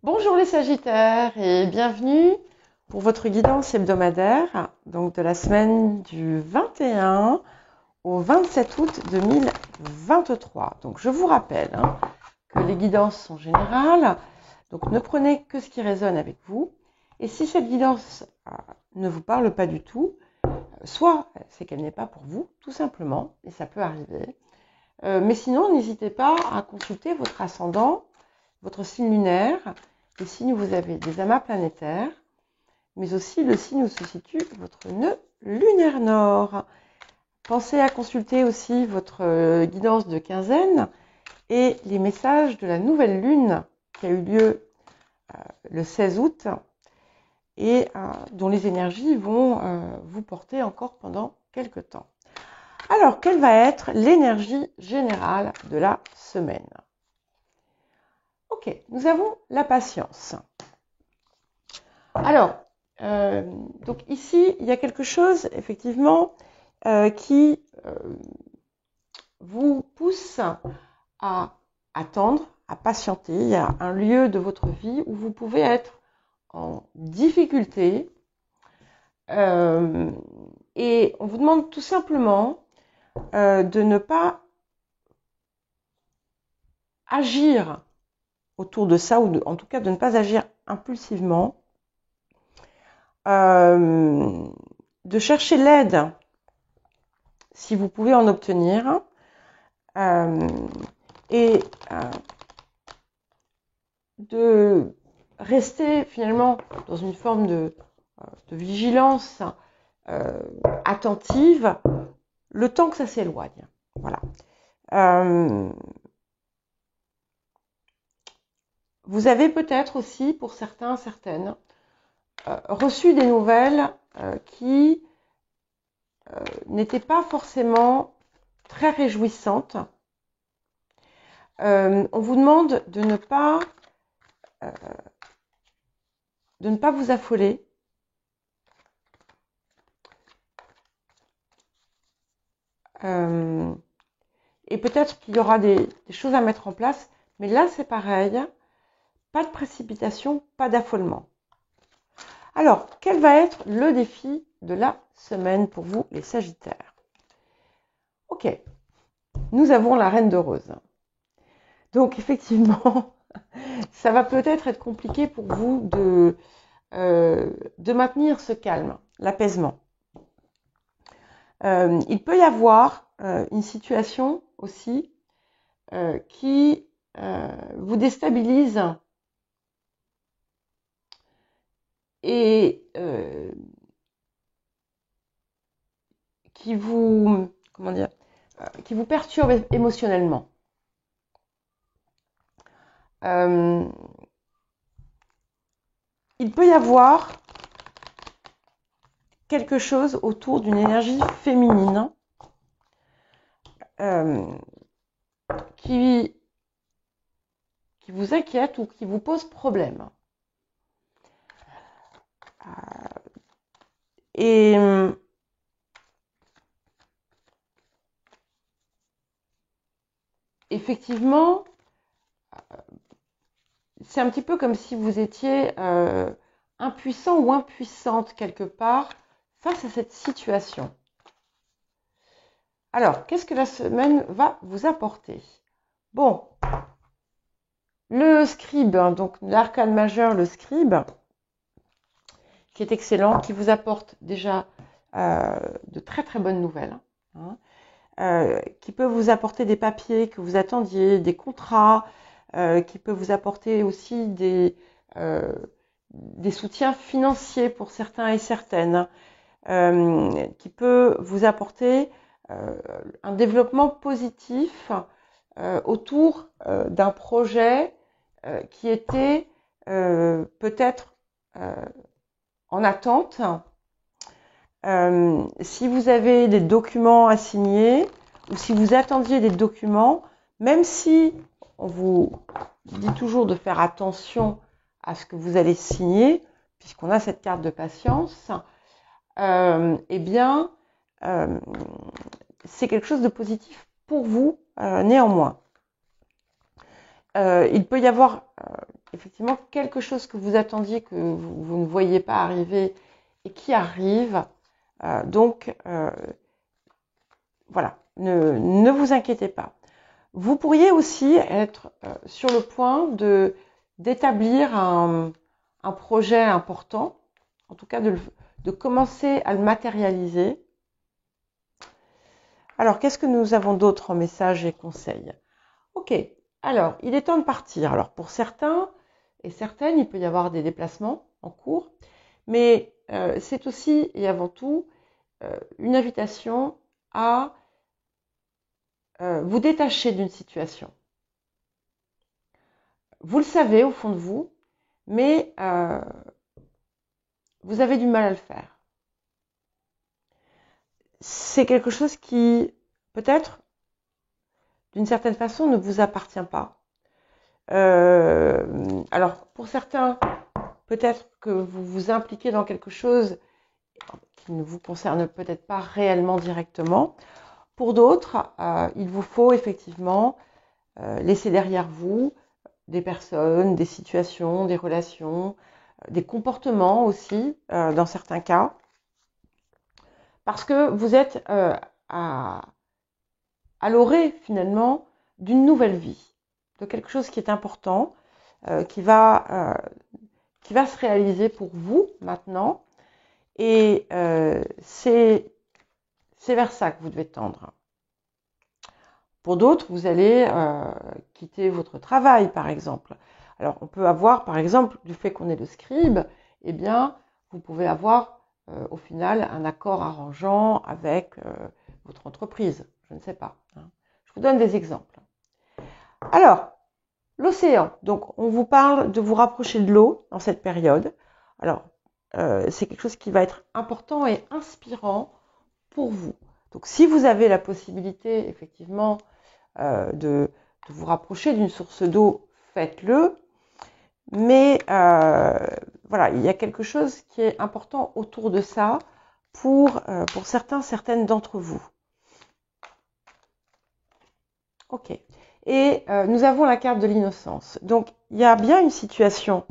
Bonjour les Sagittaires et bienvenue pour votre guidance hebdomadaire, donc de la semaine du 21 au 27 août 2023. Donc je vous rappelle que les guidances sont générales, donc ne prenez que ce qui résonne avec vous. Et si cette guidance ne vous parle pas du tout, soit c'est qu'elle n'est pas pour vous, tout simplement, et ça peut arriver. Mais sinon, n'hésitez pas à consulter votre ascendant, votre signe lunaire, les signes où vous avez des amas planétaires, mais aussi le signe où se situe votre nœud lunaire nord. Pensez à consulter aussi votre guidance de quinzaine et les messages de la nouvelle lune qui a eu lieu le 16 août et dont les énergies vont vous porter encore pendant quelques temps. Alors, quelle va être l'énergie générale de la semaine? Ok, nous avons la patience. Alors, donc ici, il y a quelque chose, effectivement, qui vous pousse à attendre, à patienter. Il y a un lieu de votre vie où vous pouvez être en difficulté. Et on vous demande tout simplement de ne pas agir autour de ça, ou en tout cas de ne pas agir impulsivement. De chercher l'aide si vous pouvez en obtenir, et de rester finalement dans une forme de vigilance attentive le temps que ça s'éloigne. Voilà. Vous avez peut-être aussi, pour certains, certaines, reçu des nouvelles qui n'étaient pas forcément très réjouissantes. On vous demande de ne pas vous affoler. Et peut-être qu'il y aura des choses à mettre en place, mais là c'est pareil, pas de précipitation, pas d'affolement. Alors, quel va être le défi de la semaine pour vous les Sagittaires? Ok, nous avons la Reine de Rose. Donc effectivement, ça va peut-être être compliqué pour vous de maintenir ce calme, l'apaisement. Il peut y avoir une situation aussi qui vous déstabilise et qui vous, qui vous perturbe émotionnellement. Il peut y avoir quelque chose autour d'une énergie féminine qui vous inquiète ou qui vous pose problème. Et effectivement, c'est un petit peu comme si vous étiez impuissant ou impuissante quelque part face à cette situation. Alors, qu'est-ce que la semaine va vous apporter? Bon, le scribe, donc l'arcane majeur, le scribe, qui est excellent, qui vous apporte déjà de très très bonnes nouvelles, qui peut vous apporter des papiers que vous attendiez, des contrats, qui peut vous apporter aussi des soutiens financiers pour certains et certaines, qui peut vous apporter un développement positif autour d'un projet qui était peut-être en attente. Si vous avez des documents à signer ou si vous attendiez des documents, même si on vous dit toujours de faire attention à ce que vous allez signer, puisqu'on a cette carte de patience, eh bien, c'est quelque chose de positif pour vous néanmoins. Il peut y avoir effectivement quelque chose que vous attendiez, que vous ne voyiez pas arriver et qui arrive. Donc, voilà, ne vous inquiétez pas. Vous pourriez aussi être sur le point d'établir un projet important, en tout cas de commencer à le matérialiser. Alors, qu'est-ce que nous avons d'autre en messages et conseils? Ok, alors, il est temps de partir. Alors, pour certains et certaines, il peut y avoir des déplacements en cours, mais c'est aussi et avant tout une invitation à vous détacher d'une situation. Vous le savez au fond de vous, mais vous avez du mal à le faire. C'est quelque chose qui, peut-être, d'une certaine façon, ne vous appartient pas. Alors, pour certains, peut-être que vous vous impliquez dans quelque chose qui ne vous concerne peut-être pas réellement directement. Pour d'autres, il vous faut effectivement laisser derrière vous des personnes, des situations, des relations, des comportements aussi, dans certains cas, parce que vous êtes à l'orée finalement d'une nouvelle vie, de quelque chose qui est important, qui va se réaliser pour vous maintenant, et c'est vers ça que vous devez tendre. Pour d'autres, vous allez quitter votre travail, par exemple. Alors, on peut avoir, par exemple, du fait qu'on est le scribe, eh bien, vous pouvez avoir, au final, un accord arrangeant avec votre entreprise. Je ne sais pas. Hein. Je vous donne des exemples. Alors, l'océan. Donc, on vous parle de vous rapprocher de l'eau dans cette période. Alors, c'est quelque chose qui va être important et inspirant pour vous. Donc, si vous avez la possibilité, effectivement, de vous rapprocher d'une source d'eau, faites-le. Mais voilà, il y a quelque chose qui est important autour de ça pour certains, certaines d'entre vous. Ok. Et nous avons la carte de l'innocence. Donc, il y a bien une situation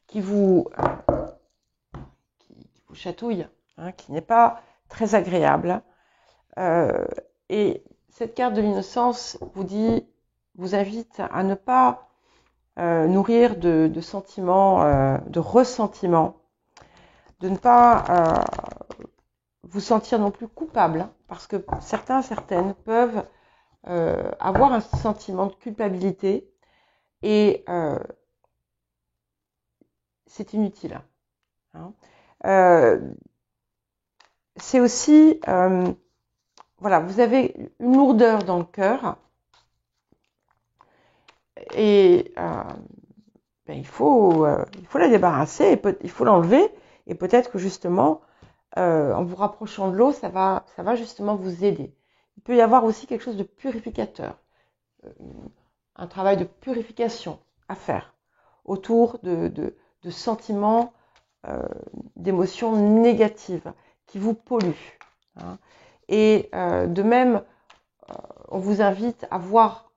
qui vous chatouille, hein, qui n'est pas très agréable. Et cette carte de l'innocence vous invite à ne pas nourrir de sentiments, de ressentiments, de ne pas vous sentir non plus coupable, hein, parce que certains, certaines peuvent avoir un sentiment de culpabilité et c'est inutile. Hein. C'est aussi, voilà, vous avez une lourdeur dans le cœur et ben, il faut la débarrasser, il faut l'enlever et peut-être que justement, en vous rapprochant de l'eau, ça va justement vous aider. Il peut y avoir aussi quelque chose de purificateur, un travail de purification à faire autour de sentiments, d'émotions négatives qui vous polluent. Hein. Et de même, on vous invite à voir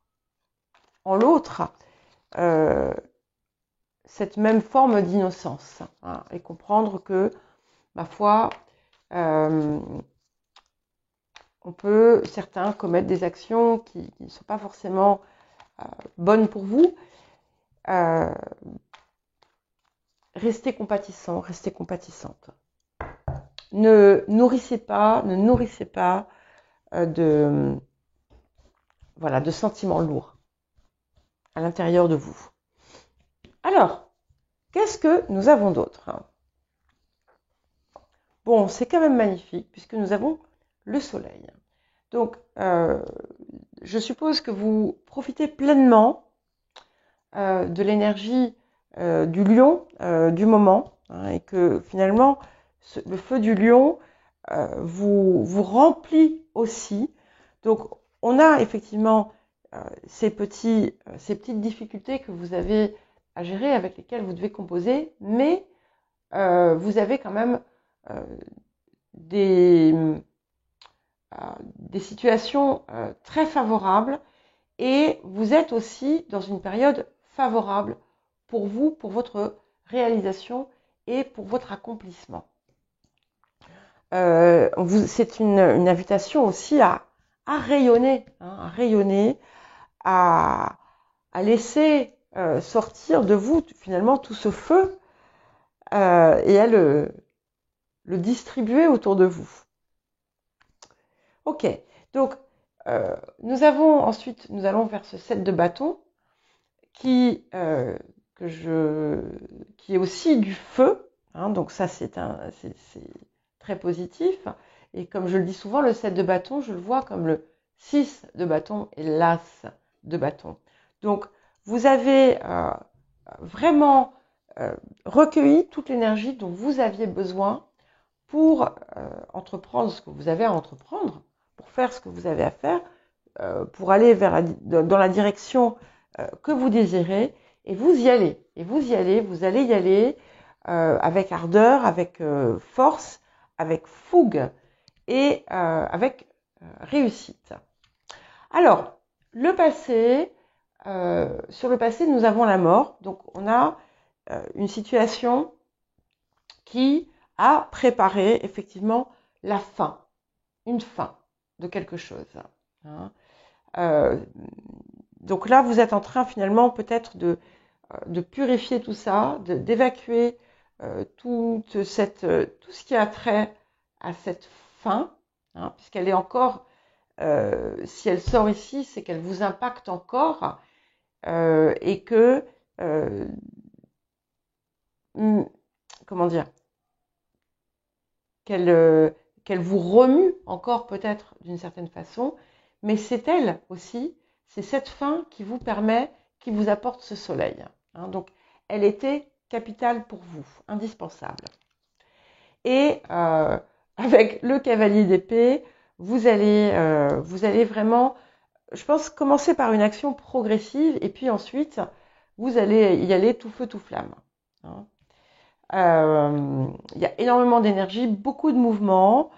en l'autre cette même forme d'innocence, hein, et comprendre que, ma foi, certains commettent des actions qui ne sont pas forcément bonnes pour vous. Restez compatissant, restez compatissante. Ne nourrissez pas de sentiments lourds à l'intérieur de vous. Alors, qu'est-ce que nous avons d'autre? Bon, c'est quand même magnifique puisque nous avons le soleil. Donc, je suppose que vous profitez pleinement de l'énergie du lion du moment, hein, et que finalement, le feu du lion vous remplit aussi. Donc, on a effectivement ces petites difficultés que vous avez à gérer, avec lesquelles vous devez composer, mais vous avez quand même des situations très favorables et vous êtes aussi dans une période favorable pour vous, pour votre réalisation et pour votre accomplissement. C'est une invitation aussi à rayonner, à rayonner, à laisser sortir de vous finalement tout ce feu et à le distribuer autour de vous. Ok, donc nous allons vers ce 7 de bâton qui est aussi du feu, hein, donc ça c'est très positif. Et comme je le dis souvent, le 7 de bâton, je le vois comme le 6 de bâton et l'as de bâton. Donc, vous avez vraiment recueilli toute l'énergie dont vous aviez besoin pour entreprendre ce que vous avez à entreprendre, pour faire ce que vous avez à faire, pour aller dans la direction que vous désirez, et vous y allez. Et vous allez y aller avec ardeur, avec force, avec fougue et avec réussite. Alors, le passé, sur le passé, nous avons la mort. Donc, on a une situation qui a préparé effectivement la fin, une fin de quelque chose. Hein. Donc là, vous êtes en train finalement peut-être de purifier tout ça, d'évacuer tout ce qui a trait à cette fin, hein, puisqu'elle est encore, si elle sort ici, c'est qu'elle vous impacte encore et que, comment dire, qu'elle vous remue encore peut-être d'une certaine façon, mais c'est elle aussi, c'est cette fin qui vous permet, qui vous apporte ce soleil. Hein, donc, elle était capitale pour vous, indispensable. Et avec le cavalier d'épée, vous allez vraiment, je pense, commencer par une action progressive et puis ensuite, vous allez y aller tout feu, tout flamme. Hein. Il y a énormément d'énergie, beaucoup de mouvements.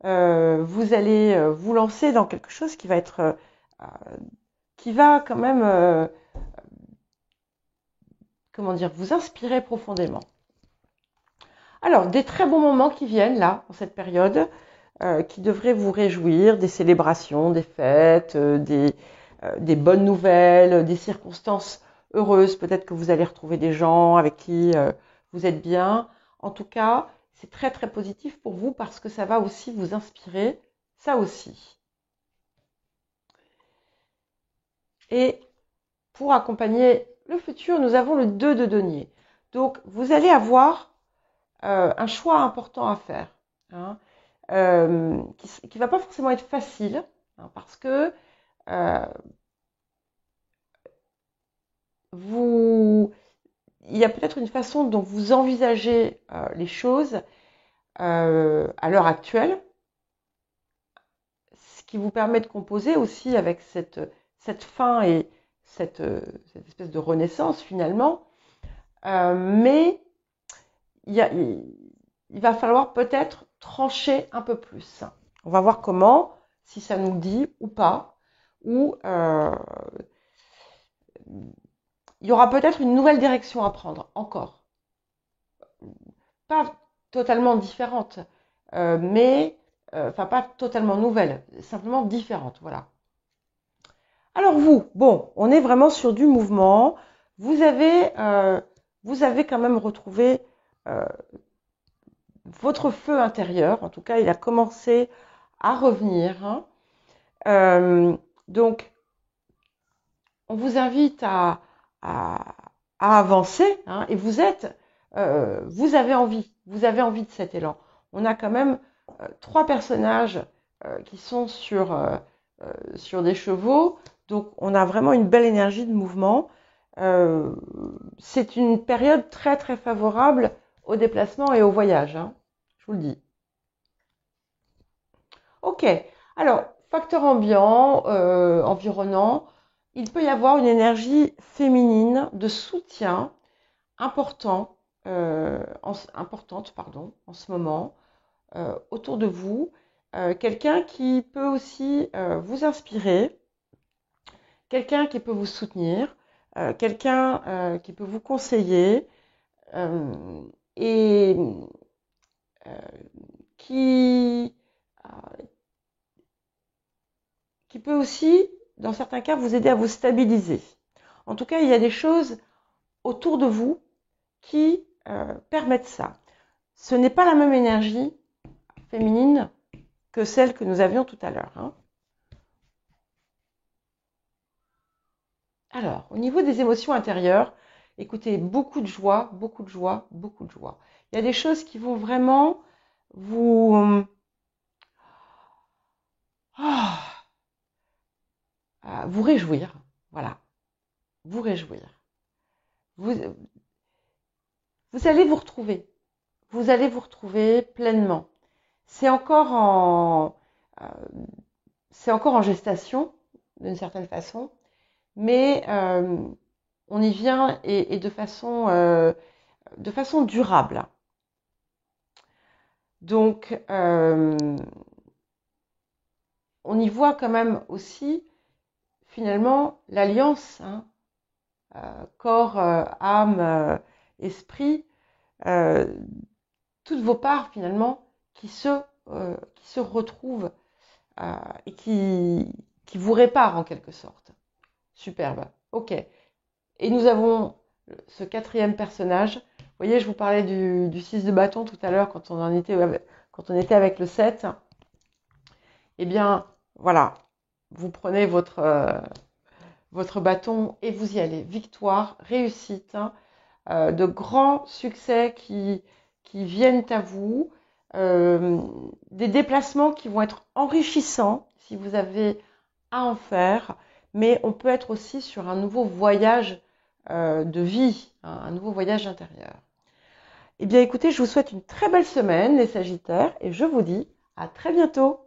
Vous allez vous lancer dans quelque chose qui va être, qui va quand même, comment dire, vous inspirer profondément. Alors, des très bons moments qui viennent là, en cette période, qui devraient vous réjouir, des célébrations, des fêtes, des bonnes nouvelles, des circonstances heureuses. Peut-être que vous allez retrouver des gens avec qui vous êtes bien. En tout cas, c'est très très positif pour vous parce que ça va aussi vous inspirer, ça aussi. Et pour accompagner le futur, nous avons le 2 de denier. Donc, vous allez avoir un choix important à faire, hein, qui va pas forcément être facile, hein, parce que il y a peut-être une façon dont vous envisagez les choses à l'heure actuelle, ce qui vous permet de composer aussi avec cette fin et cette espèce de renaissance finalement. Mais il va falloir peut-être trancher un peu plus. On va voir comment, si ça nous dit ou pas, ou il y aura peut-être une nouvelle direction à prendre, encore. Pas totalement différente, mais, enfin pas totalement nouvelle, simplement différente, voilà. Alors vous, bon, on est vraiment sur du mouvement. Vous avez quand même retrouvé votre feu intérieur. En tout cas, il a commencé à revenir. Hein. Donc, on vous invite à avancer. Hein, et vous avez envie de cet élan. On a quand même 3 personnages qui sont sur des chevaux. Donc, on a vraiment une belle énergie de mouvement. C'est une période très, très favorable au déplacement et au voyage. Hein, je vous le dis. Ok. Alors, facteur ambiant, environnant, il peut y avoir une énergie féminine de soutien importante en ce moment autour de vous. Quelqu'un qui peut aussi vous inspirer, quelqu'un qui peut vous soutenir. quelqu'un qui peut vous conseiller euh, et euh, qui, euh, qui peut aussi, dans certains cas, vous aider à vous stabiliser. En tout cas, il y a des choses autour de vous qui permettent ça. Ce n'est pas la même énergie féminine que celle que nous avions tout à l'heure. Hein. Alors, au niveau des émotions intérieures, écoutez, beaucoup de joie, beaucoup de joie, beaucoup de joie. Il y a des choses qui vont vraiment vous, ah, vous réjouir. Voilà, vous réjouir. Vous, vous allez vous retrouver. Vous allez vous retrouver pleinement. C'est encore en, euh, c'est encore en gestation, d'une certaine façon, mais on y vient et de façon durable. Donc, on y voit quand même aussi, finalement, l'alliance, hein, corps, âme, esprit, euh, toutes vos parts, finalement, qui se retrouvent et qui vous réparent en quelque sorte. Superbe. Ok. Et nous avons ce quatrième personnage. Vous voyez, je vous parlais du 6 de bâton tout à l'heure quand on était avec le 7. Eh bien, voilà, vous prenez votre bâton et vous y allez. Victoire, réussite, hein, de grands succès qui viennent à vous, des déplacements qui vont être enrichissants si vous avez à en faire, mais on peut être aussi sur un nouveau voyage de vie, hein, un nouveau voyage intérieur. Eh bien écoutez, je vous souhaite une très belle semaine les Sagittaires et je vous dis à très bientôt.